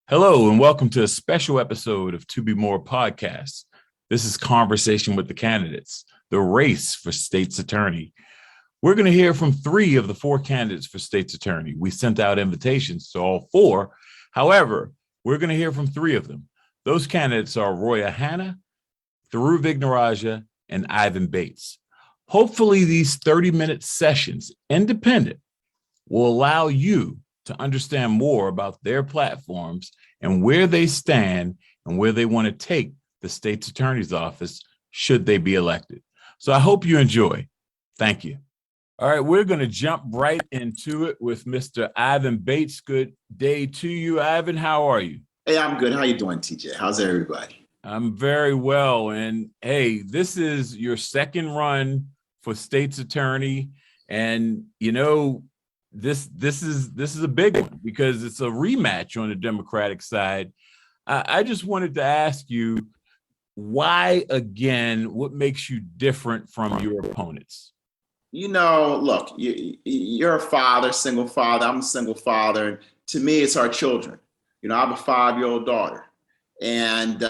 Hello, and welcome to a special episode of To Be More podcast. This is Conversation with the Candidates, the race for state's attorney. We're going to hear from 3 of the 4 candidates for state's attorney. We sent out invitations to all 4. However, we're going to hear from 3 of them. Those candidates are Roya Hanna, Thuru Vignaraja, and Ivan Bates. Hopefully, these 30-minute sessions, independent, will allow you to understand more about their platforms and where they stand and where they want to take the state's attorney's office should they be elected. So I hope you enjoy. Thank you. All right, we're going to jump right into it with Mr. Ivan Bates. Good day to you, Ivan. How are you? Hey, I'm good. How you doing, TJ? How's everybody? I'm very well. And hey, this is your second run for state's attorney. And you know, this is a big one because it's a rematch on the Democratic side. I just wanted to ask you, why again? What makes you different from your opponents? You know, look, you're a father, single father. I'm a single father. And to me, it's our children. You know, I have a 5-year-old daughter. And,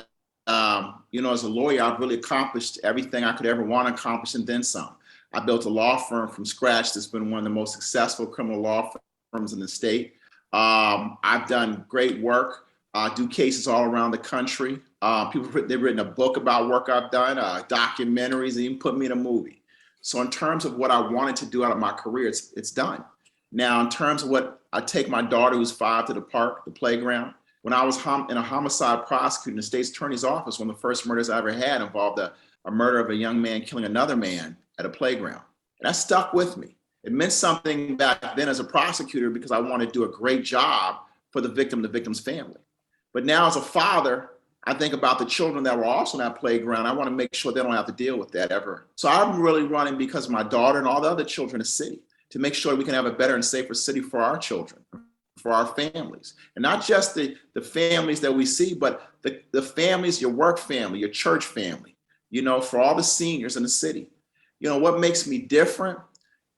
you know, as a lawyer, I've really accomplished everything I could ever want to accomplish and then some. I built a law firm from scratch that's been one of the most successful criminal law firms in the state. I've done great work, do cases all around the country. They've written a book about work I've done, documentaries, and even put me in a movie. So in terms of what I wanted to do out of my career, it's done. Now, in terms of what I take my daughter who's 5 to the park, the playground, when I was in a homicide prosecutor in the state's attorney's office, one of the first murders I ever had involved a murder of a young man killing another man at a playground. And that stuck with me. It meant something back then as a prosecutor because I wanted to do a great job for the victim's family. But now as a father, I think about the children that were also in that playground. I want to make sure they don't have to deal with that ever. So I'm really running because of my daughter and all the other children in the city to make sure we can have a better and safer city for our children, for our families. And not just the families that we see, but the families, your work family, your church family, you know, for all the seniors in the city. You know, what makes me different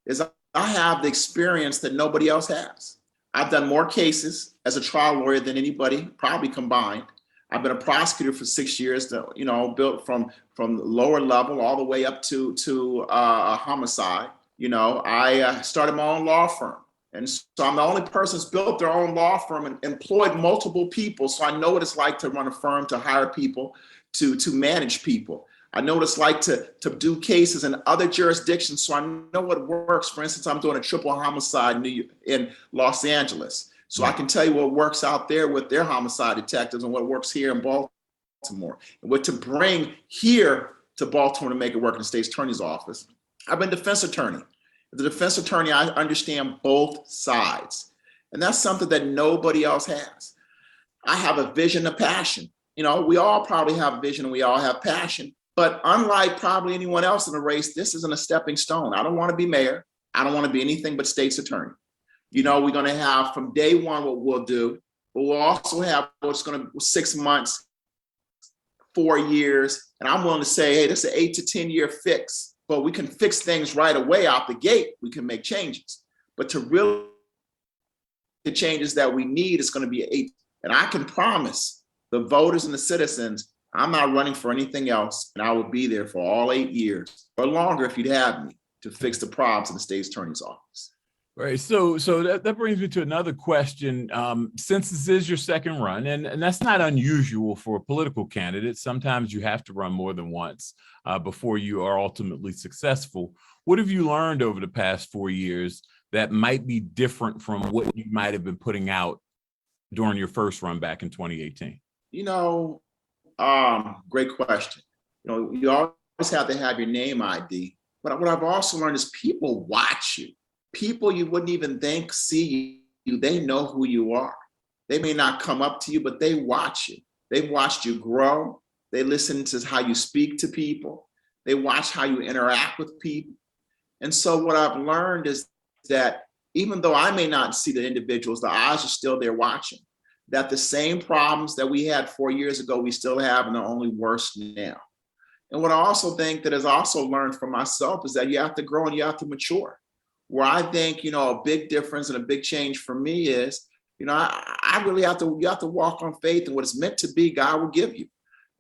is I have the experience that nobody else has. I've done more cases as a trial lawyer than anybody, probably combined. I've been a prosecutor for 6 years, you know, built from lower level all the way up to a homicide. You know, I started my own law firm. And so I'm the only person that's built their own law firm and employed multiple people. So I know what it's like to run a firm, to hire people, to manage people. I know what it's like to do cases in other jurisdictions, so I know what works. For instance, I'm doing a triple homicide in Los Angeles. So I can tell you what works out there with their homicide detectives and what works here in Baltimore. And what to bring here to Baltimore to make it work in the state's attorney's office. I've been defense attorney. As a defense attorney, I understand both sides. And that's something that nobody else has. I have a vision of passion. You know, we all probably have vision and we all have passion. But unlike probably anyone else in the race, this isn't a stepping stone. I don't want to be mayor. I don't want to be anything but state's attorney. You know, we're going to have from day one what we'll do, but we'll also have what's going to 6 months, 4 years. And I'm willing to say, hey, this is an 8 to 10 year fix, but we can fix things right away out the gate. We can make changes. But to really the changes that we need is going to be 8. And I can promise the voters and the citizens, I'm not running for anything else, and I will be there for all 8 years or longer if you'd have me to fix the problems in the state's attorney's office. Right. So that brings me to another question. Since this is your second run, and that's not unusual for a political candidate, sometimes you have to run more than once before you are ultimately successful. What have you learned over the past 4 years that might be different from what you might have been putting out during your first run back in 2018? You know, great question. You know, you always have to have your name ID. But what I've also learned is people watch you. People you wouldn't even think see you. They know who you are. They may not come up to you, but they watch you. They've watched you grow. They listen to how you speak to people. They watch how you interact with people. And so what I've learned is that even though I may not see the individuals, the eyes are still there watching. That the same problems that we had 4 years ago, we still have, and they're only worse now. And what I also think that has also learned from myself is that you have to grow and you have to mature. Where I think, you know, a big difference and a big change for me is I really you have to walk on faith, and what it's meant to be, God will give you.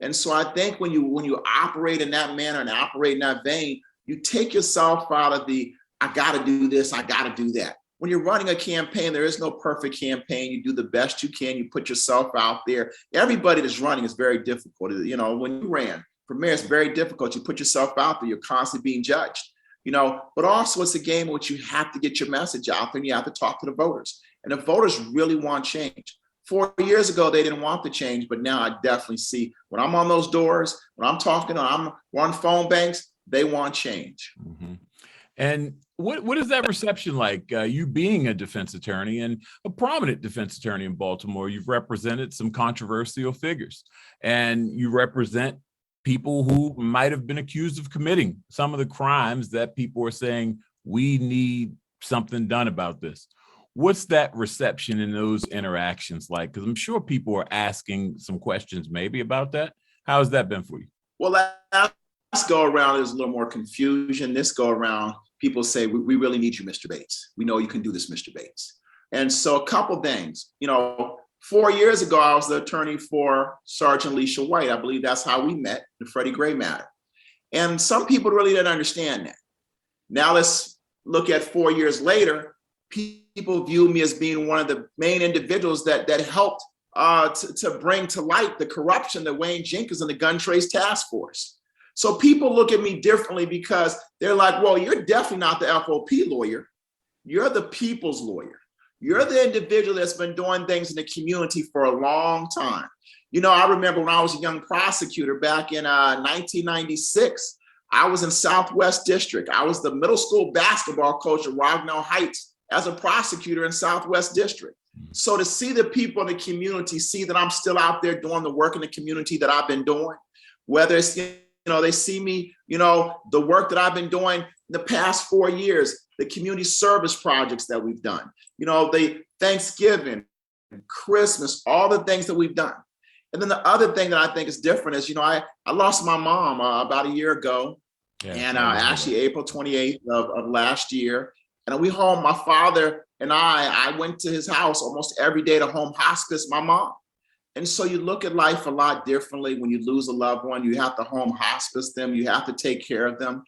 And so I think when you operate in that manner and operate in that vein, you take yourself out of I got to do this, I got to do that. When you're running a campaign, there is no perfect campaign. You do the best you can. You put yourself out there. Everybody that's running is very difficult. When you ran for mayor, it's very difficult. You put yourself out there. You're constantly being judged. But also it's a game in which you have to get your message out there and you have to talk to the voters. And the voters really want change. 4 years ago, they didn't want the change, but now I definitely see when I'm on those doors, when I'm talking, I'm on phone banks, they want change. Mm-hmm. And what is that reception like? You being a defense attorney and a prominent defense attorney in Baltimore, you've represented some controversial figures, and you represent people who might have been accused of committing some of the crimes that people are saying we need something done about this. What's that reception in those interactions like? Because I'm sure people are asking some questions maybe about that. How has that been for you? Well, last go around, there's a little more confusion. This go around, people say, we really need you, Mr. Bates. We know you can do this, Mr. Bates. And so a couple things, 4 years ago, I was the attorney for Sergeant Alicia White. I believe that's how we met, the Freddie Gray matter. And some people really didn't understand that. Now let's look at 4 years later. People view me as being one of the main individuals that helped to bring to light the corruption that Wayne Jenkins and the Gun Trace Task Force. So people look at me differently because they're like, well, you're definitely not the FOP lawyer. You're the people's lawyer. You're the individual that's been doing things in the community for a long time. I remember when I was a young prosecutor back in 1996, I was in Southwest District. I was the middle school basketball coach at Ragnall Heights as a prosecutor in Southwest District. So to see the people in the community see that I'm still out there doing the work in the community that I've been doing, whether it's, they see me, the work that I've been doing the past 4 years, the community service projects that we've done, the Thanksgiving, Christmas, all the things that we've done. And then the other thing that I think is different is, I lost my mom about a year ago, and actually April 28th of last year. And we home, my father and I went to his house almost every day to home hospice my mom. And so you look at life a lot differently when you lose a loved one. You have to home hospice them. You have to take care of them.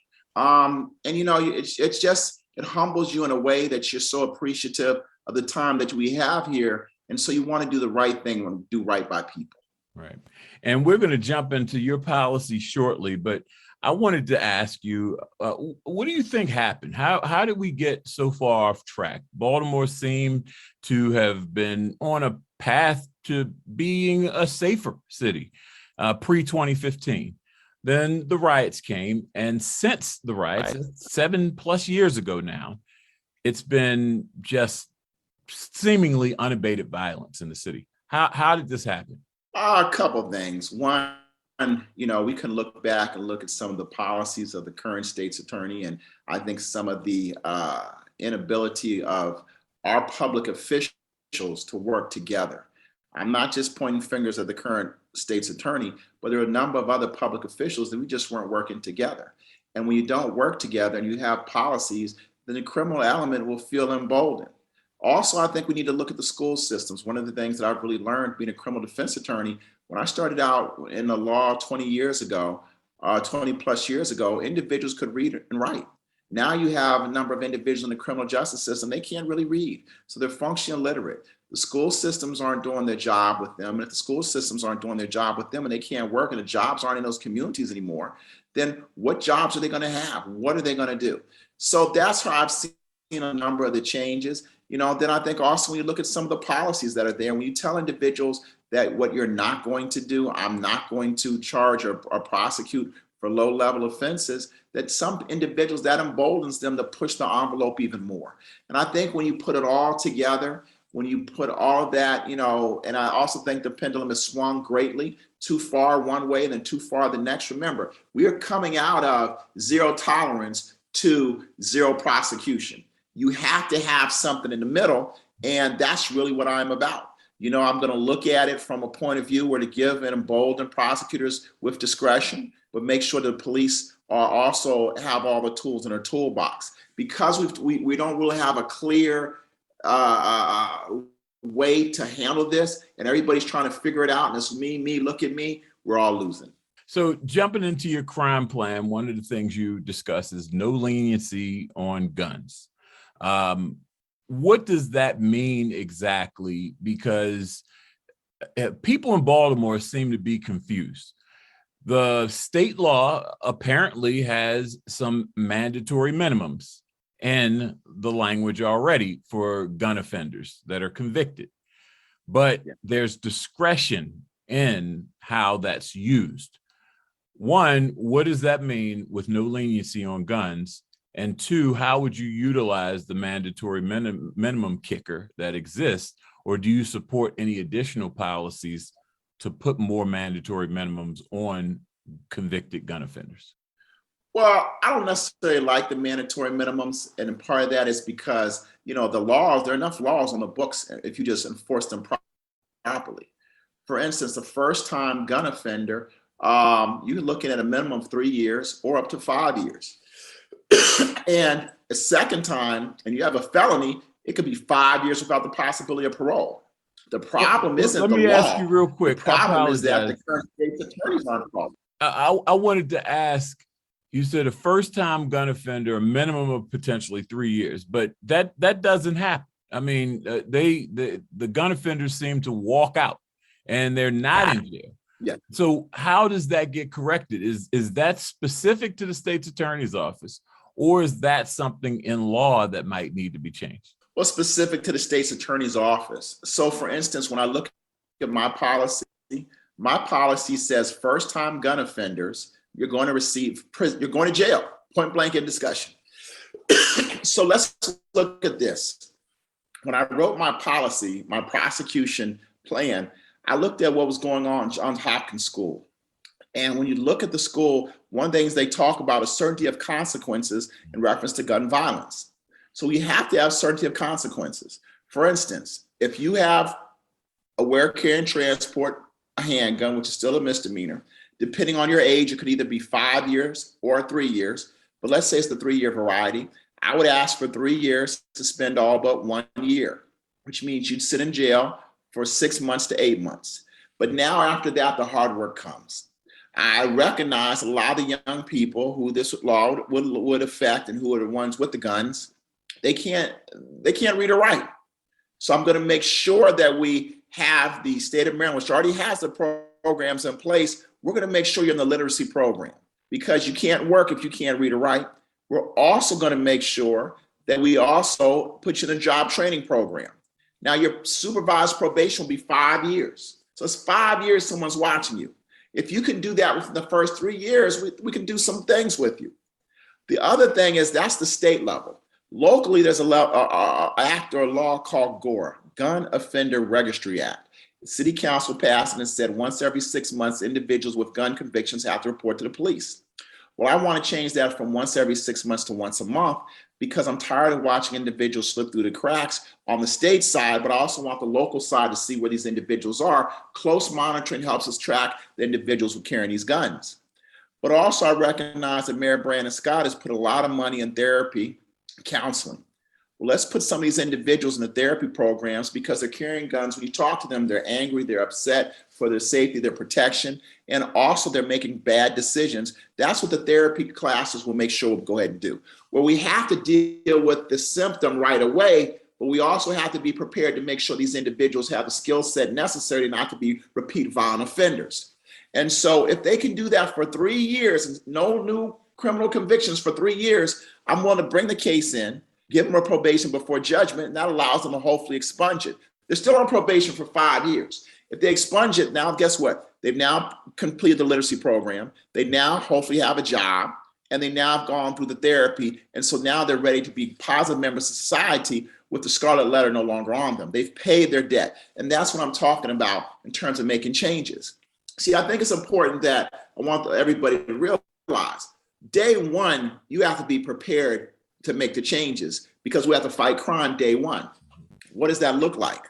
It humbles you in a way that you're so appreciative of the time that we have here. And so you want to do the right thing and do right by people. Right. And we're going to jump into your policy shortly, but I wanted to ask you, what do you think happened? How did we get so far off track? Baltimore seemed to have been on a path to being a safer city pre-2015. Then the riots came, and since the riots, 7+ years ago now, it's been just seemingly unabated violence in the city. How did this happen? A couple of things. One, we can look back and look at some of the policies of the current state's attorney, and I think some of the inability of our public officials to work together. I'm not just pointing fingers at the current state's attorney, but there are a number of other public officials that we just weren't working together. And when you don't work together and you have policies, then the criminal element will feel emboldened. Also, I think we need to look at the school systems. One of the things that I've really learned being a criminal defense attorney, when I started out in the law 20 years ago, 20 plus years ago, individuals could read and write. Now you have a number of individuals in the criminal justice system, they can't really read. So they're functionally illiterate. The school systems aren't doing their job with them. And if the school systems aren't doing their job with them and they can't work and the jobs aren't in those communities anymore, then what jobs are they going to have? What are they going to do? So that's how I've seen a number of the changes. Then I think also when you look at some of the policies that are there, when you tell individuals that what you're not going to do, I'm not going to charge or prosecute for low-level offenses, that some individuals, that emboldens them to push the envelope even more. And I think when you put it all together, when you put all of that, and I also think the pendulum has swung greatly, too far one way and then too far the next. Remember, we are coming out of zero tolerance to zero prosecution. You have to have something in the middle, and that's really what I'm about. I'm going to look at it from a point of view where to give and embolden prosecutors with discretion, but make sure the police are also have all the tools in their toolbox. Because we don't really have a clear way to handle this and everybody's trying to figure it out and it's me, look at me, we're all losing. So jumping into your crime plan, one of the things you discuss is no leniency on guns. What does that mean exactly? Because people in Baltimore seem to be confused. The state law apparently has some mandatory minimums in the language already for gun offenders that are convicted, but there's discretion in how that's used. One, what does that mean with no leniency on guns? And two, how would you utilize the mandatory minimum kicker that exists? Or do you support any additional policies to put more mandatory minimums on convicted gun offenders? Well, I don't necessarily like the mandatory minimums. And part of that is because, the laws, there are enough laws on the books if you just enforce them properly. For instance, the first time gun offender, you're looking at a minimum of 3 years or up to 5 years. And a second time, and you have a felony, it could be 5 years without the possibility of parole. The problem isn't the law. Let me ask you real quick. The problem is that the current state's attorneys aren't involved. I wanted to ask, you said a first time gun offender, a minimum of potentially 3 years, but that doesn't happen. I mean, the gun offenders seem to walk out and they're not in jail. Yeah. So how does that get corrected? Is that specific to the state's attorney's office, or is that something in law that might need to be changed? Well, specific to the state's attorney's office. So for instance, when I look at my policy says first time gun offenders, you're going to receive prison, you're going to jail, point blank in discussion. So let's look at this. When I wrote my policy, my prosecution plan, I looked at what was going on at Johns Hopkins School. And when you look at the school, one of the things they talk about is certainty of consequences in reference to gun violence. So we have to have certainty of consequences. For instance, if you have aware, carry, and transport a handgun, which is still a misdemeanor, depending on your age, it could either be 5 years or 3 years. But let's say it's the 3-year variety. I would ask for 3 years to spend all but 1 year, which means you'd sit in jail for 6 months to 8 months. But now after that, the hard work comes. I recognize a lot of the young people who this law would affect and who are the ones with the guns, they can't read or write. So I'm going to make sure that we have the state of Maryland, which already has the programs in place. We're going to make sure you're in the literacy program because you can't work if you can't read or write. We're also going to make sure that we also put you in a job training program. Now your supervised probation will be 5 years. So it's 5 years someone's watching you. If you can do that within the first 3 years, we can do some things with you. The other thing is that's the state level. Locally, there's an act or a law called GORE, Gun Offender Registry Act. The city council passed it and said once every 6 months, individuals with gun convictions have to report to the police. Well, I want to change that from once every 6 months to once a month because I'm tired of watching individuals slip through the cracks on the state side, but I also want the local side to see where these individuals are. Close monitoring helps us track the individuals who are carrying these guns. But also I recognize that Mayor Brandon Scott has put a lot of money in therapy, counseling. Well, let's put some of these individuals in the therapy programs because they're carrying guns. When you talk to them, they're angry, they're upset for their safety, their protection, and also they're making bad decisions. That's what the therapy classes will make sure we'll go ahead and do. Well, we have to deal with the symptom right away, but we also have to be prepared to make sure these individuals have the skill set necessary not to be repeat violent offenders. And so if they can do that for 3 years and no new criminal convictions for 3 years, I'm going to bring the case in, give them a probation before judgment, and that allows them to hopefully expunge it. They're still on probation for 5 years. If they expunge it, now guess what? They've now completed the literacy program. They now hopefully have a job, and they now have gone through the therapy. And so now they're ready to be positive members of society with the scarlet letter no longer on them. They've paid their debt. And that's what I'm talking about in terms of making changes. See, I think it's important that I want everybody to realize day one, you have to be prepared to make the changes because we have to fight crime day one. What does that look like?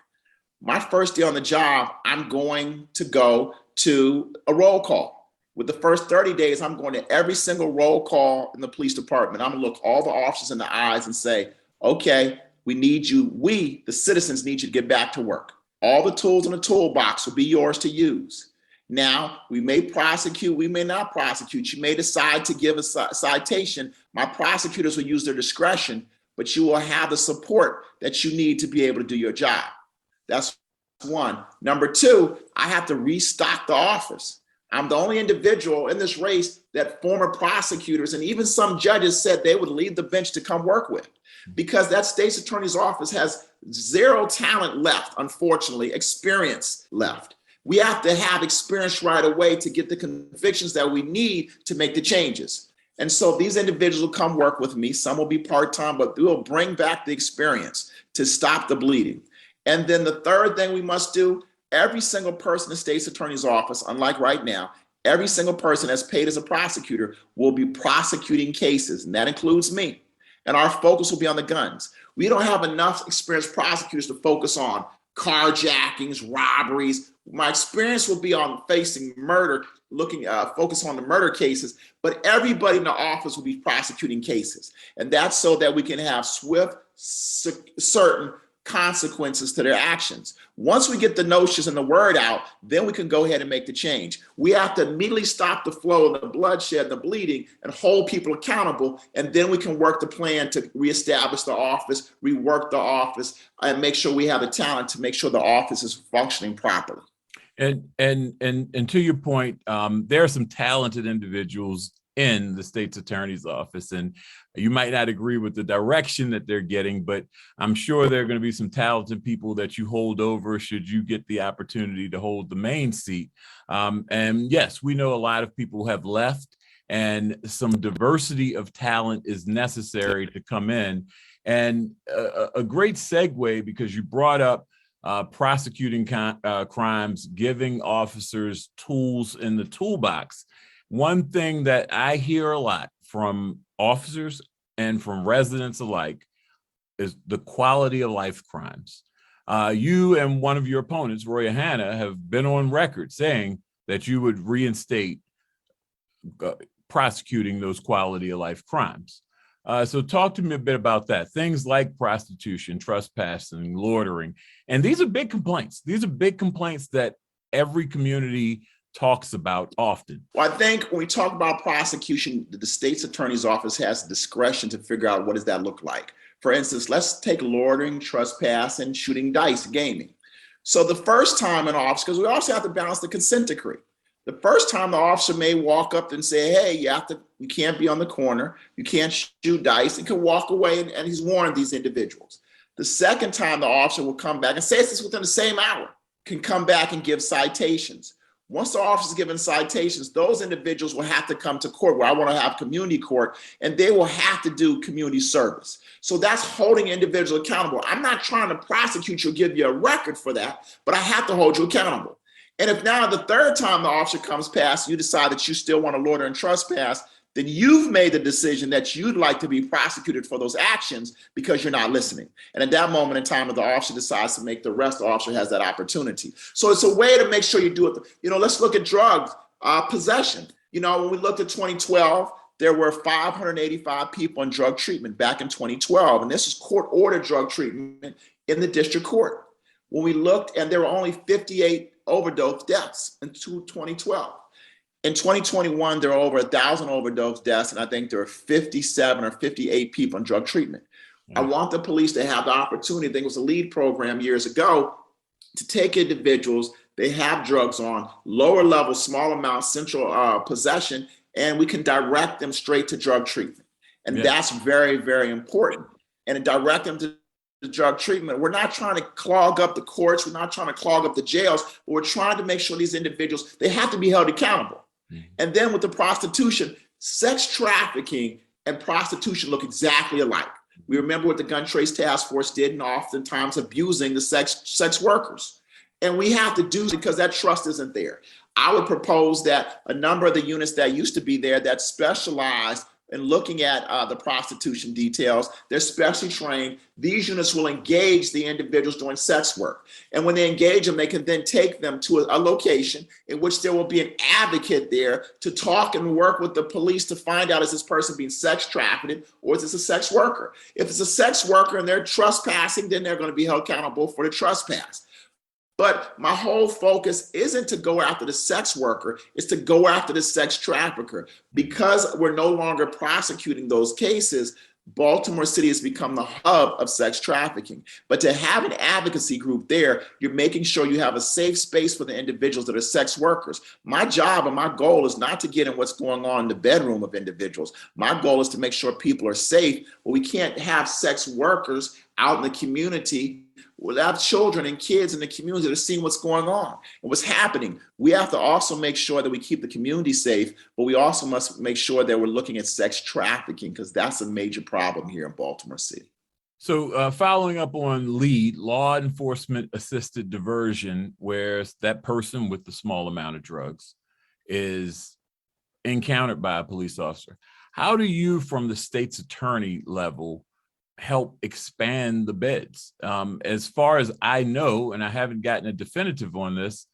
My first day on the job, I'm going to go to a roll call. With the first 30 days, I'm going to every single roll call in the police department. I'm gonna look all the officers in the eyes and say, okay, we need you, we, the citizens, need you to get back to work. All the tools in the toolbox will be yours to use. Now, we may prosecute, we may not prosecute. You may decide to give a citation. My prosecutors will use their discretion, but you will have the support that you need to be able to do your job. That's one. Number two, I have to restock the office. I'm the only individual in this race that former prosecutors and even some judges said they would leave the bench to come work with, because that state's attorney's office has zero talent left, unfortunately, experience left. We have to have experience right away to get the convictions that we need to make the changes. And so these individuals will come work with me. Some will be part-time, but we will bring back the experience to stop the bleeding. And then the third thing we must do, every single person in the state's attorney's office, unlike right now, every single person that's paid as a prosecutor will be prosecuting cases, and that includes me. And our focus will be on the guns. We don't have enough experienced prosecutors to focus on carjackings, robberies. My experience will be on facing murder, focus on the murder cases, but everybody in the office will be prosecuting cases. And that's so that we can have swift, certain consequences to their actions. Once we get the notions and the word out, then we can go ahead and make the change. We have to immediately stop the flow of the bloodshed, the bleeding, and hold people accountable. And then we can work the plan to reestablish the office, rework the office, and make sure we have the talent to make sure the office is functioning properly. And to your point, there are some talented individuals in the state's attorney's office, and you might not agree with the direction that they're getting, but I'm sure there are going to be some talented people that you hold over should you get the opportunity to hold the main seat. And yes, we know a lot of people have left, and some diversity of talent is necessary to come in. And a great segue, because you brought up prosecuting crimes, giving officers tools in the toolbox. One thing that I hear a lot from officers and from residents alike is the quality of life crimes. You and one of your opponents, Roy Hanna, have been on record saying that you would reinstate prosecuting those quality of life crimes. So talk to me a bit about that. Things like prostitution, trespassing, loitering, and these are big complaints. These are big complaints that every community talks about often. Well, I think when we talk about prosecution, the state's attorney's office has discretion to figure out what does that look like. For instance, let's take loitering, trespass, and shooting dice, gaming. So the first time an officer, because we also have to balance the consent decree. The first time the officer may walk up and say, hey, you can't be on the corner, you can't shoot dice, and can walk away, and he's warned these individuals. The second time the officer will come back and say this within the same hour, can come back and give citations. Once the officer is given citations, those individuals will have to come to court, where I want to have community court, and they will have to do community service. So that's holding individuals accountable. I'm not trying to prosecute you or give you a record for that, but I have to hold you accountable. And if now the third time the officer comes past, you decide that you still want to loiter and trespass, then you've made the decision that you'd like to be prosecuted for those actions because you're not listening. And at that moment in time, if the officer decides to make the arrest, the officer has that opportunity. So it's a way to make sure you do it. Let's look at drugs, possession. When we looked at 2012, there were 585 people in drug treatment back in 2012. And this is court-ordered drug treatment in the district court. When we looked, and there were only 58 overdose deaths in 2012. In 2021, there are over 1,000 overdose deaths, and I think there are 57 or 58 people in drug treatment. I want the police to have the opportunity, I think it was a LEAD program years ago, to take individuals, they have drugs on, lower level, small amounts, central possession, and we can direct them straight to drug treatment. And that's very, very important. And to direct them to the drug treatment, we're not trying to clog up the courts, we're not trying to clog up the jails, but we're trying to make sure these individuals, they have to be held accountable. And then with the prostitution, sex trafficking and prostitution look exactly alike. We remember what the Gun Trace Task Force did, and oftentimes abusing the sex workers. And we have to do because that trust isn't there. I would propose that a number of the units that used to be there that specialized and looking at the prostitution details. They're specially trained. These units will engage the individuals doing sex work. And when they engage them, they can then take them to a location in which there will be an advocate there to talk and work with the police to find out, is this person being sex trafficked or is this a sex worker? If it's a sex worker and they're trespassing, then they're going to be held accountable for the trespass. But my whole focus isn't to go after the sex worker, it's to go after the sex trafficker. Because we're no longer prosecuting those cases, Baltimore City has become the hub of sex trafficking. But to have an advocacy group there, you're making sure you have a safe space for the individuals that are sex workers. My job and my goal is not to get in what's going on in the bedroom of individuals. My goal is to make sure people are safe, but we can't have sex workers out in the community. We'll have children and kids in the community that are seeing what's going on and what's happening. We have to also make sure that we keep the community safe, but we also must make sure that we're looking at sex trafficking, because that's a major problem here in Baltimore City. So following up on LEAD, law enforcement assisted diversion, where that person with the small amount of drugs is encountered by a police officer. How do you, from the state's attorney level, help expand the beds? As far as I know, and I haven't gotten a definitive on this,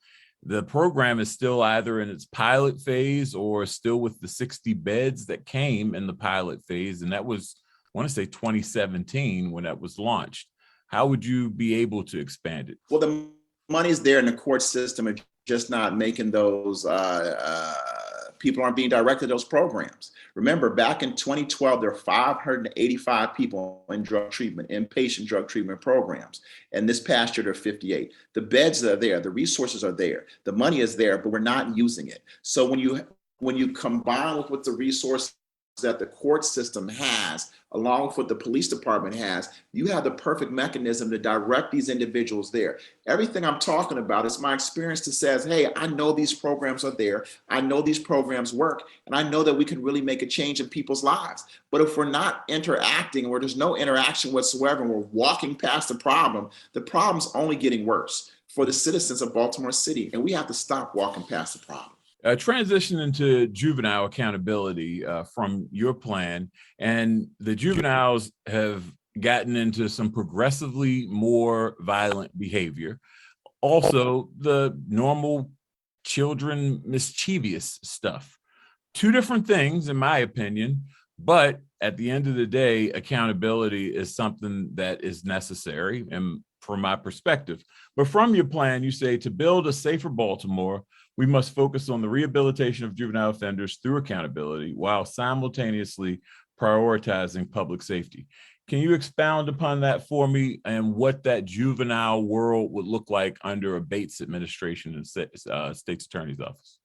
the program is still either in its pilot phase or still with the 60 beds that came in the pilot phase. And that was, I want to say 2017 when that was launched. How would you be able to expand it? Well, the money's there in the court system, and just not making those, people aren't being directed to those programs. Remember, back in 2012, there were 585 people in drug treatment, inpatient drug treatment programs. And this past year, there are 58. The beds are there, the resources are there, the money is there, but we're not using it. So when you combine with the resources that the court system has, along with what the police department has, you have the perfect mechanism to direct these individuals there. Everything I'm talking about is my experience that says, hey, I know these programs are there. I know these programs work. And I know that we can really make a change in people's lives. But if we're not interacting, or there's no interaction whatsoever, and we're walking past the problem's only getting worse for the citizens of Baltimore City. And we have to stop walking past the problem. Transition into juvenile accountability from your plan, and the juveniles have gotten into some progressively more violent behavior. Also, the normal children mischievous stuff. Two different things, in my opinion, but at the end of the day, accountability is something that is necessary, and from my perspective. But from your plan, you say to build a safer Baltimore, we must focus on the rehabilitation of juvenile offenders through accountability while simultaneously prioritizing public safety. Can you expound upon that for me, and what that juvenile world would look like under a Bates administration and state's attorney's office?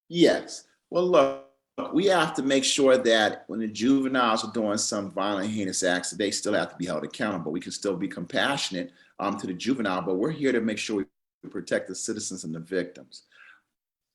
Yes. Well, look, we have to make sure that when the juveniles are doing some violent, heinous acts, they still have to be held accountable. We can still be compassionate to the juvenile, but we're here to make sure we protect the citizens and the victims.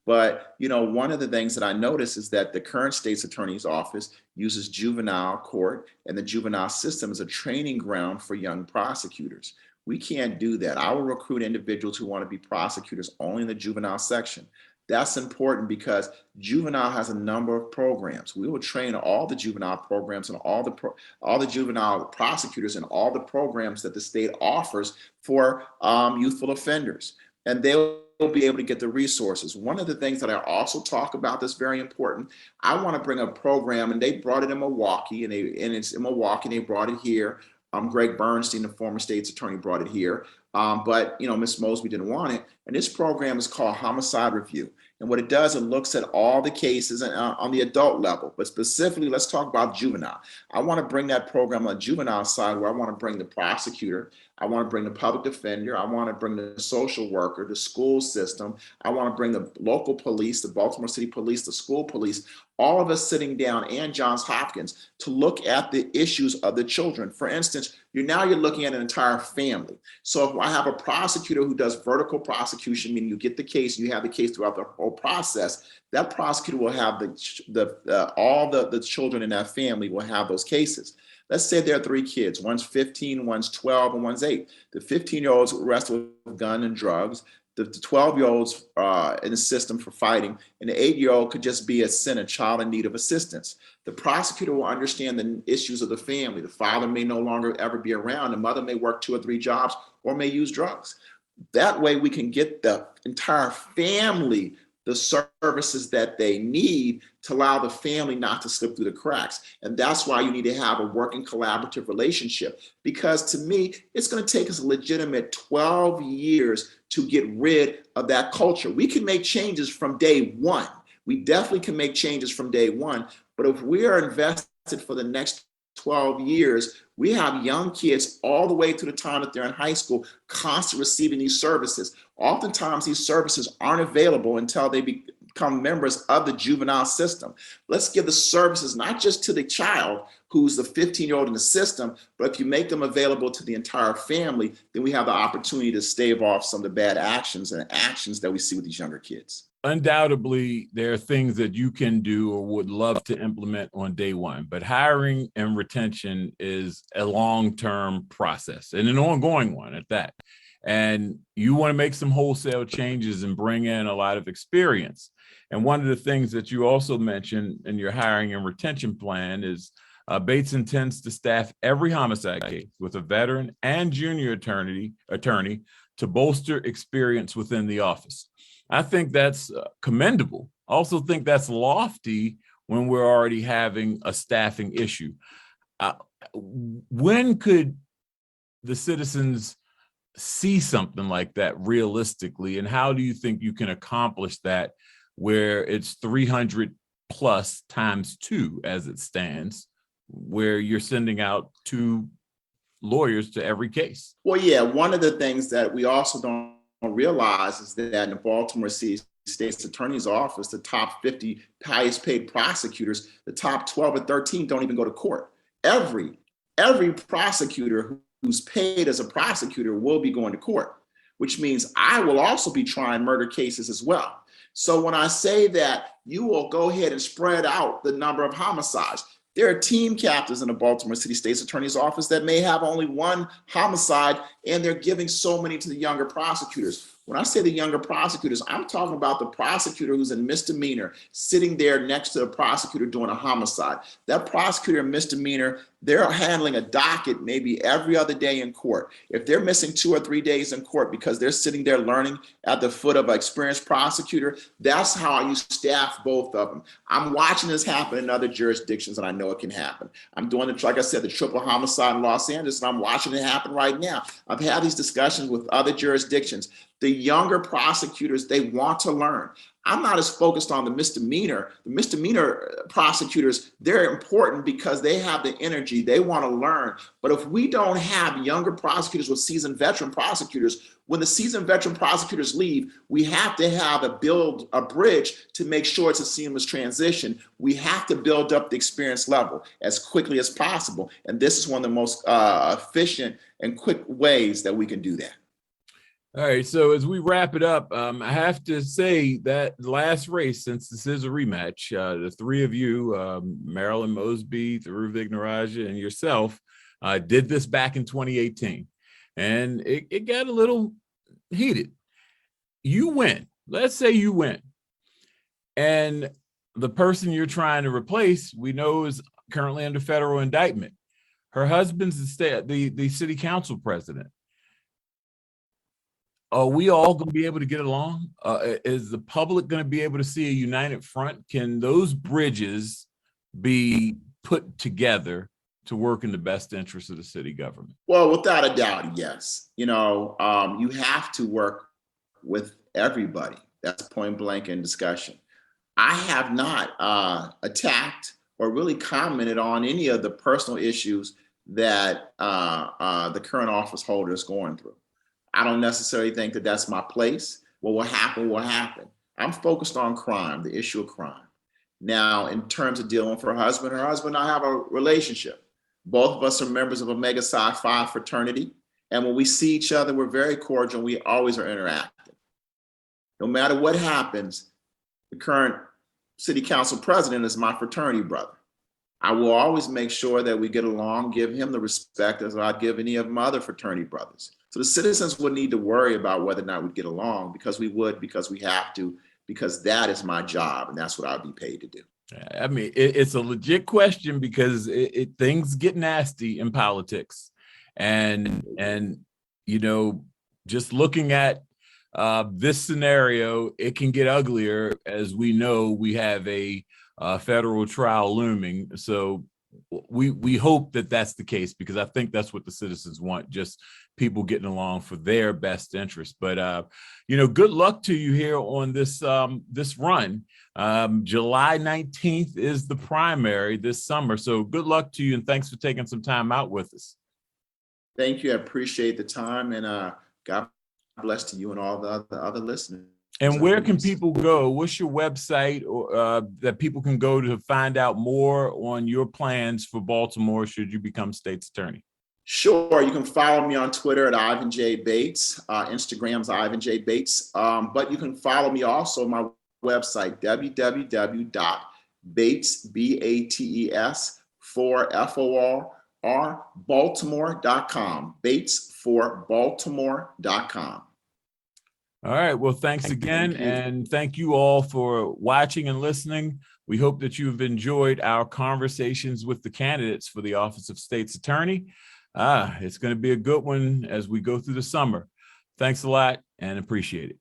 But, one of the things that I notice is that the current state's attorney's office uses juvenile court and the juvenile system as a training ground for young prosecutors. We can't do that. I will recruit individuals who want to be prosecutors only in the juvenile section. That's important because juvenile has a number of programs. We will train all the juvenile programs and all the juvenile prosecutors and all the programs that the state offers for youthful offenders. And they'll be able to get the resources. One of the things that I also talk about that's very important, I want to bring a program, and they brought it in Milwaukee, and it's in Milwaukee, and they brought it here. Greg Bernstein, the former state's attorney, brought it here. But Ms. Mosby didn't want it. And this program is called Homicide Review. And what it does, it looks at all the cases on the adult level, but specifically, let's talk about juvenile. I want to bring that program on the juvenile side, where I want to bring the prosecutor, I want to bring the public defender, I want to bring the social worker, the school system, I want to bring the local police, the Baltimore City Police, the school police, all of us sitting down, and Johns Hopkins, to look at the issues of the children. For instance, you're looking at an entire family. So if I have a prosecutor who does vertical prosecution, meaning you get the case, you have the case throughout the whole process, that prosecutor will have all the children in that family will have those cases. Let's say there are 3 kids, one's 15, one's 12, and one's 8. The 15-year-old's arrested with gun and drugs. the 12-year-olds in the system for fighting, and the 8-year-old could just be a sinner, child in need of assistance. The prosecutor will understand the issues of the family. The father may no longer ever be around. The mother may work 2 or 3 jobs or may use drugs. That way we can get the entire family the services that they need to allow the family not to slip through the cracks. And that's why you need to have a working collaborative relationship, because to me, it's going to take us a legitimate 12 years to get rid of that culture. We can make changes from day one. We definitely can make changes from day one. But if we are invested for the next 12 years, we have young kids all the way to the time that they're in high school constantly receiving these services. Oftentimes, these services aren't available until they become members of the juvenile system. Let's give the services not just to the child who's the 15-year-old in the system, but if you make them available to the entire family, then we have the opportunity to stave off some of the bad actions that we see with these younger kids. Undoubtedly, there are things that you can do or would love to implement on day one, but hiring and retention is a long-term process and an ongoing one at that. And you want to make some wholesale changes and bring in a lot of experience. And one of the things that you also mentioned in your hiring and retention plan is Bates intends to staff every homicide case with a veteran and junior attorney to bolster experience within the office. I think that's commendable. I also think that's lofty when we're already having a staffing issue. When could the citizens see something like that realistically, and how do you think you can accomplish that where it's 300 plus times 2 as it stands, where you're sending out 2 lawyers to every case? Well, yeah, one of the things that we also don't realize is that in the Baltimore City State's Attorney's Office, the top 50 highest paid prosecutors, the top 12 or 13 don't even go to court. Every prosecutor who's paid as a prosecutor will be going to court, which means I will also be trying murder cases as well. So when I say that you will go ahead and spread out the number of homicides, there are team captains in the Baltimore City State's Attorney's Office that may have only 1 homicide, and they're giving so many to the younger prosecutors. When I say the younger prosecutors, I'm talking about the prosecutor who's in misdemeanor sitting there next to the prosecutor doing a homicide. That prosecutor in misdemeanor, they're handling a docket maybe every other day in court. If they're missing 2 or 3 days in court because they're sitting there learning at the foot of an experienced prosecutor, that's how you staff both of them. I'm watching this happen in other jurisdictions, and I know it can happen. I'm doing it, like I said, the triple homicide in Los Angeles, and I'm watching it happen right now. I've had these discussions with other jurisdictions. The younger prosecutors, they want to learn. I'm not as focused on the misdemeanor. The misdemeanor prosecutors, they're important because they have the energy, they want to learn. But if we don't have younger prosecutors with seasoned veteran prosecutors, when the seasoned veteran prosecutors leave, we have to build a bridge to make sure it's a seamless transition. We have to build up the experience level as quickly as possible. And this is one of the most efficient and quick ways that we can do that. All right, so as we wrap it up, I have to say that last race, since this is a rematch, the 3 of you, Marilyn Mosby, Thurur Vignarajah, and yourself, did this back in 2018, and it got a little heated. You win. Let's say you win, and the person you're trying to replace, we know, is currently under federal indictment. Her husband's the city council president. Are we all going to be able to get along? Is the public going to be able to see a united front? Can those bridges be put together to work in the best interest of the city government? Well, without a doubt, yes. You have to work with everybody. That's point blank in discussion. I have not attacked or really commented on any of the personal issues that the current office holder is going through. I don't necessarily think that that's my place. What will happen will happen. I'm focused on crime, the issue of crime. Now, in terms of dealing with her husband and I have a relationship. Both of us are members of Omega Psi Phi fraternity. And when we see each other, we're very cordial. We always are interactive. No matter what happens, the current city council president is my fraternity brother. I will always make sure that we get along, give him the respect as I'd give any of my other fraternity brothers. So the citizens would need to worry about whether or not we get along, because we would, because we have to, because that is my job and that's what I'll be paid to do. I mean, it's a legit question because things get nasty in politics, and you know, just looking at this scenario, it can get uglier. As we know, we have a federal trial looming. So we hope that that's the case, because I think that's what the citizens want, just people getting along for their best interest. But you know, good luck to you here on this this run. July 19th is the primary this summer. So good luck to you, and thanks for taking some time out with us. Thank you. I appreciate the time, and God bless to you and all the other listeners. And where can people go? What's your website, or that people can go to find out more on your plans for Baltimore should you become state's attorney? Sure. You can follow me on Twitter at Ivan J. Bates. Instagram's Ivan J. Bates. But you can follow me also on my website, www.bates, BATES, for FOR, Baltimore.com. Bates for Baltimore.com. All right. Well, thanks again. And thank you all for watching and listening. We hope that you've enjoyed our conversations with the candidates for the office of state's attorney. It's going to be a good one as we go through the summer. Thanks a lot and appreciate it.